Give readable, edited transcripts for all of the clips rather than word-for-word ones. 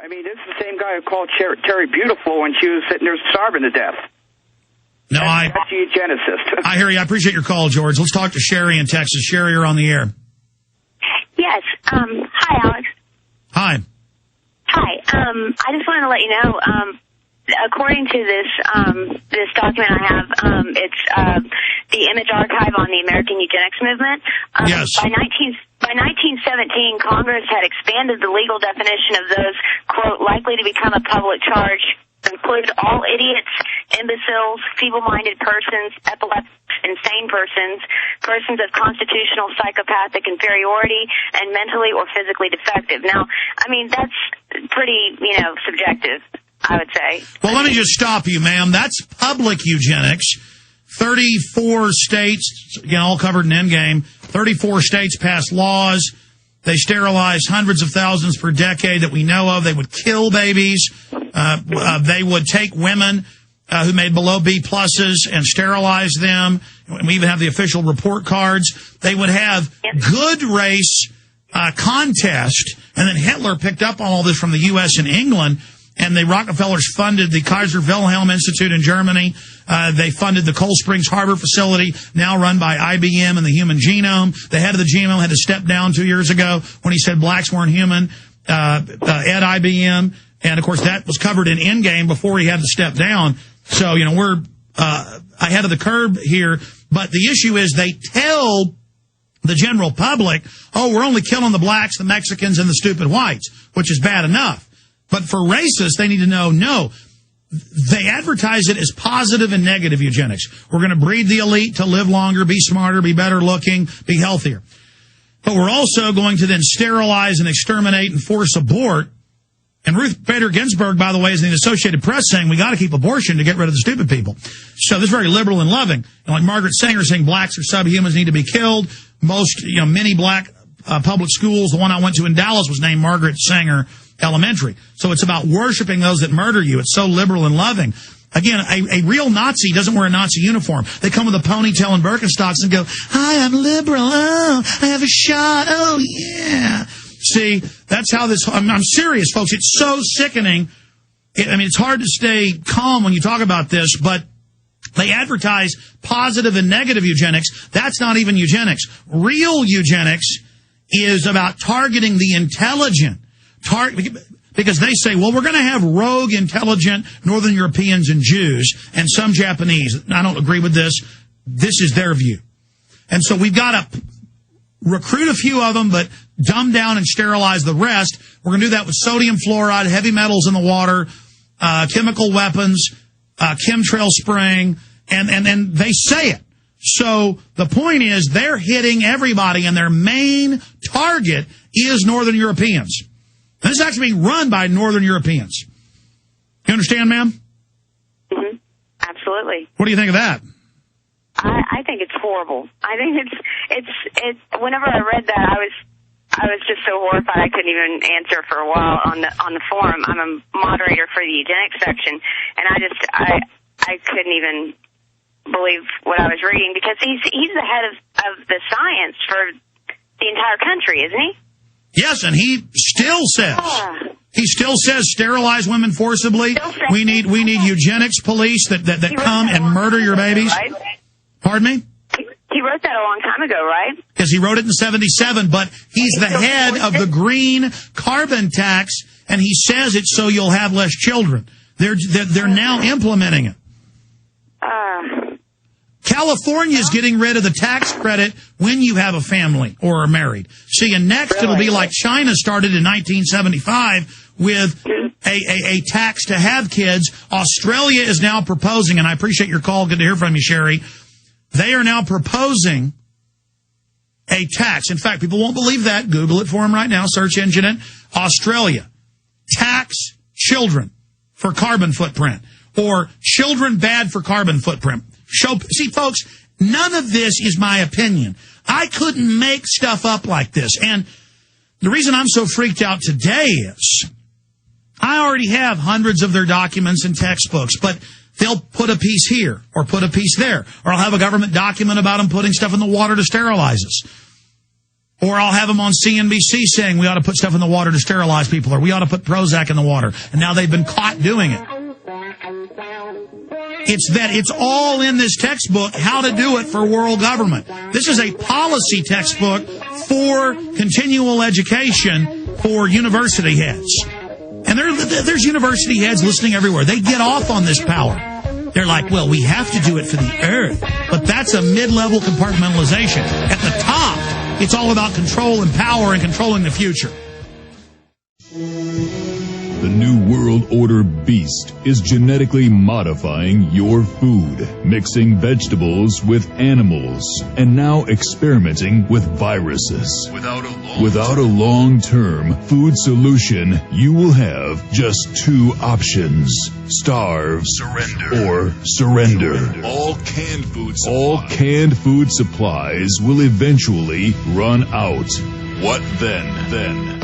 I mean, this is the same guy who called Terry beautiful when she was sitting there starving to death. No, that's the eugenicist. I hear you. I appreciate your call, George. Let's talk to Sherry in Texas. Sherry, you're on the air. Yes. Hi, Alex. Hi. Hi. I just wanted to let you know, according to this document I have, it's the Image Archive on the American Eugenics Movement. Yes. By 1917, Congress had expanded the legal definition of those, quote, likely to become a public charge, include all idiots, imbeciles, feeble-minded persons, epileptics, insane persons, persons of constitutional psychopathic inferiority, and mentally or physically defective. Now, I mean, that's pretty, subjective, I would say. Well, let me just stop you, ma'am. That's public eugenics. 34 states, again, all covered in Endgame, 34 states passed laws. They sterilized hundreds of thousands per decade that we know of. They would kill babies. They would take women who made below B pluses and sterilize them. And we even have the official report cards. They would have good race contest. And then Hitler picked up on all this from the U.S. and England. And the Rockefellers funded the Kaiser Wilhelm Institute in Germany. They funded the Cold Springs Harbor facility, now run by IBM and the Human Genome. The head of the genome had to step down 2 years ago when he said blacks weren't human at IBM. And, of course, that was covered in Endgame before he had to step down. So, we're ahead of the curve here. But the issue is they tell the general public, oh, we're only killing the blacks, the Mexicans, and the stupid whites, which is bad enough. But for racists, they need to know, no, they advertise it as positive and negative eugenics. We're going to breed the elite to live longer, be smarter, be better looking, be healthier. But we're also going to then sterilize and exterminate and force abort. And Ruth Bader Ginsburg, by the way, is in the Associated Press saying we got to keep abortion to get rid of the stupid people. So this is very liberal and loving. And like Margaret Sanger saying blacks are subhumans, need to be killed. Most, many black public schools, the one I went to in Dallas was named Margaret Sanger Elementary. So it's about worshiping those that murder you. It's so liberal and loving. Again, a real Nazi doesn't wear a Nazi uniform. They come with a ponytail and Birkenstocks and go, hi, I'm liberal. Oh, I have a shot. Oh, yeah. See, that's how this, I'm serious, folks. It's so sickening. It's hard to stay calm when you talk about this, but they advertise positive and negative eugenics. That's not even eugenics. Real eugenics is about targeting the intelligent. Because they say, well, we're going to have rogue, intelligent Northern Europeans and Jews and some Japanese. I don't agree with this. This is their view. And so we've got to recruit a few of them, but dumb down and sterilize the rest. We're going to do that with sodium fluoride, heavy metals in the water, chemical weapons, chemtrail spraying, and they say it. So the point is they're hitting everybody, and their main target is Northern Europeans. And this is actually being run by Northern Europeans. You understand, ma'am? Mm-hmm. Absolutely. What do you think of that? I think it's horrible. I think it's. Whenever I read that, I was just so horrified I couldn't even answer for a while on the forum. I'm a moderator for the eugenics section, and I couldn't even believe what I was reading, because he's the head of the science for the entire country, isn't he? Yes, and he still says sterilize women forcibly. We need eugenics police that come and murder your babies. Right? Pardon me? He wrote that a long time ago, right? Yes, he wrote it in 1977, but he's the head of the green carbon tax, and he says it so you'll have less children. They're now implementing it. California is getting rid of the tax credit when you have a family or are married. See, and next it'll be like China started in 1975 with a tax to have kids. Australia is now proposing, and I appreciate your call. Good to hear from you, Sherry. They are now proposing a tax. In fact, people won't believe that. Google it for them right now. Search engine it. Australia. Tax children for carbon footprint. Or children bad for carbon footprint. See, folks, none of this is my opinion. I couldn't make stuff up like this. And the reason I'm so freaked out today is I already have hundreds of their documents and textbooks, but they'll put a piece here or put a piece there. Or I'll have a government document about them putting stuff in the water to sterilize us. Or I'll have them on CNBC saying we ought to put stuff in the water to sterilize people, or we ought to put Prozac in the water. And now they've been caught doing it. It's all in this textbook, how to do it for world government. This is a policy textbook for continual education for university heads. And there's university heads listening everywhere. They get off on this power. They're like, well, we have to do it for the earth. But that's a mid-level compartmentalization. At the top, it's all about control and power and controlling the future. The New World Order beast is genetically modifying your food, mixing vegetables with animals, and now experimenting with viruses. Without a long-term food solution, you will have just two options: starve, or surrender. All canned food supplies will eventually run out. What then?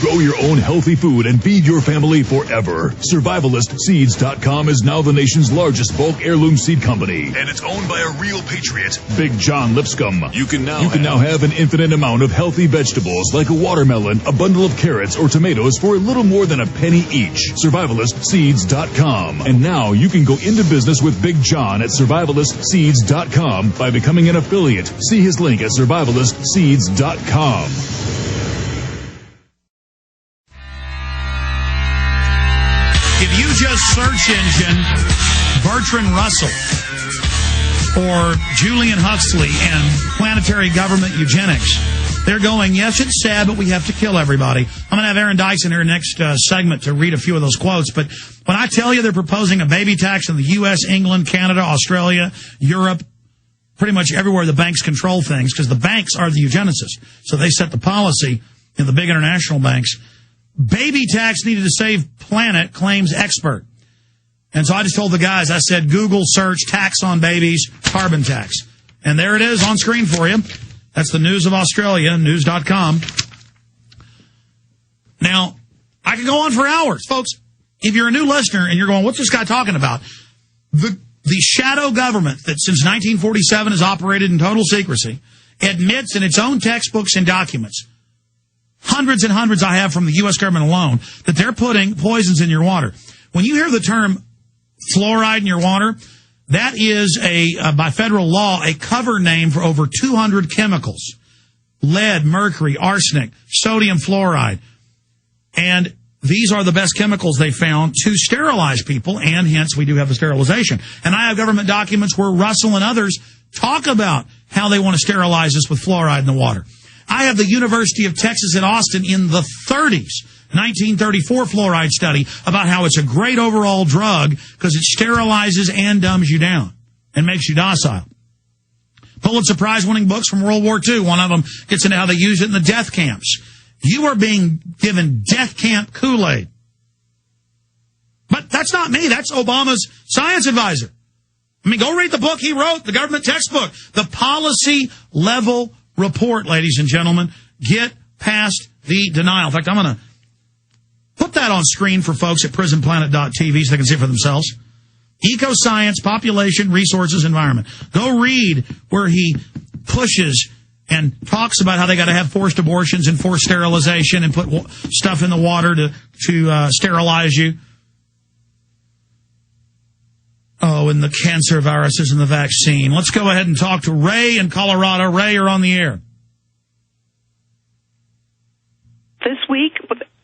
Grow your own healthy food and feed your family forever. SurvivalistSeeds.com is now the nation's largest bulk heirloom seed company. And it's owned by a real patriot, Big John Lipscomb. You can now have an infinite amount of healthy vegetables like a watermelon, a bundle of carrots, or tomatoes for a little more than a penny each. SurvivalistSeeds.com. And now you can go into business with Big John at SurvivalistSeeds.com by becoming an affiliate. See his link at SurvivalistSeeds.com. If you just search engine Bertrand Russell or Julian Huxley and planetary government eugenics, they're going, yes, it's sad, but we have to kill everybody. I'm going to have Aaron Dyson here next segment to read a few of those quotes. But when I tell you they're proposing a baby tax in the U.S., England, Canada, Australia, Europe, pretty much everywhere the banks control things, because the banks are the eugenicists. So they set the policy in the big international banks. Baby tax needed to save planet, claims expert. And so I just told the guys, I said, Google search tax on babies, carbon tax. And there it is on screen for you. That's the News of Australia, news.com. Now, I could go on for hours. Folks, if you're a new listener and you're going, what's this guy talking about? The shadow government that since 1947 has operated in total secrecy admits in its own textbooks and documents, hundreds and hundreds I have from the U.S. government alone, that they're putting poisons in your water. When you hear the term fluoride in your water, that is by federal law, a cover name for over 200 chemicals. Lead, mercury, arsenic, sodium fluoride. And these are the best chemicals they found to sterilize people, and hence we do have the sterilization. And I have government documents where Russell and others talk about how they want to sterilize us with fluoride in the water. I have the University of Texas at Austin in the 30s, 1934 fluoride study about how it's a great overall drug because it sterilizes and dumbs you down and makes you docile. Pulitzer Prize-winning books from World War II. One of them gets into how they use it in the death camps. You are being given death camp Kool-Aid. But that's not me. That's Obama's science advisor. I mean, go read the book he wrote, the government textbook, the policy level report, ladies and gentlemen. Get past the denial. In fact, I'm going to put that on screen for folks at prisonplanet.tv so they can see it for themselves. Eco-science, population, resources, environment. Go read where he pushes and talks about how they got to have forced abortions and forced sterilization and put stuff in the water to sterilize you. Oh, and the cancer viruses and the vaccine. Let's go ahead and talk to Ray in Colorado. Ray, you're on the air. This week,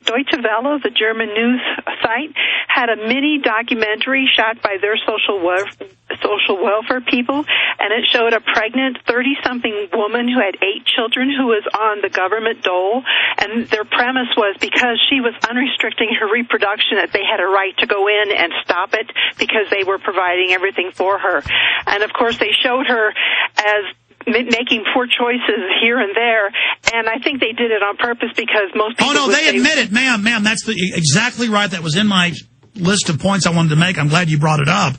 Deutsche Welle, the German news site, had a mini documentary shot by their social welfare people, and it showed a pregnant 30-something woman who had 8 children who was on the government dole, and their premise was because she was unrestricting her reproduction that they had a right to go in and stop it because they were providing everything for her. And, of course, they showed her as making poor choices here and there, and I think they did it on purpose because most people... Oh, no, they admit it. Ma'am, that's exactly right. That was in my list of points I wanted to make. I'm glad you brought it up.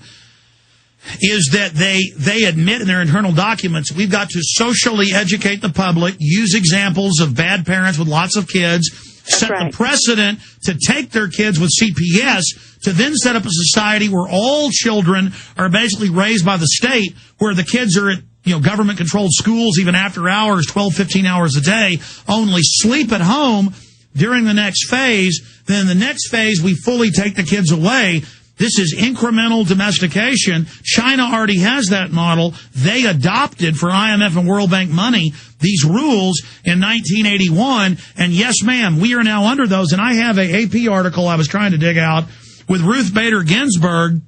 Is that they admit in their internal documents, we've got to socially educate the public, use examples of bad parents with lots of kids, set the precedent to take their kids with CPS, to then set up a society where all children are basically raised by the state, where the kids are at government-controlled schools, even after hours, 12, 15 hours a day, only sleep at home during the next phase. Then the next phase, we fully take the kids away. This is incremental domestication. China already has that model. They adopted, for IMF and World Bank money, these rules in 1981. And yes, ma'am, we are now under those. And I have a AP article I was trying to dig out with Ruth Bader Ginsburg.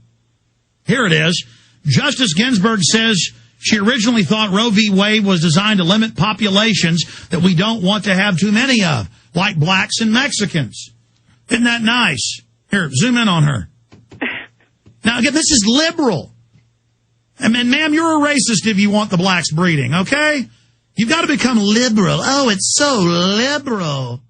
Here it is. Justice Ginsburg says she originally thought Roe v. Wade was designed to limit populations that we don't want to have too many of, like blacks and Mexicans. Isn't that nice? Here, zoom in on her. Now, again, this is liberal. I mean, ma'am, you're a racist if you want the blacks breeding, okay? You've got to become liberal. Oh, it's so liberal.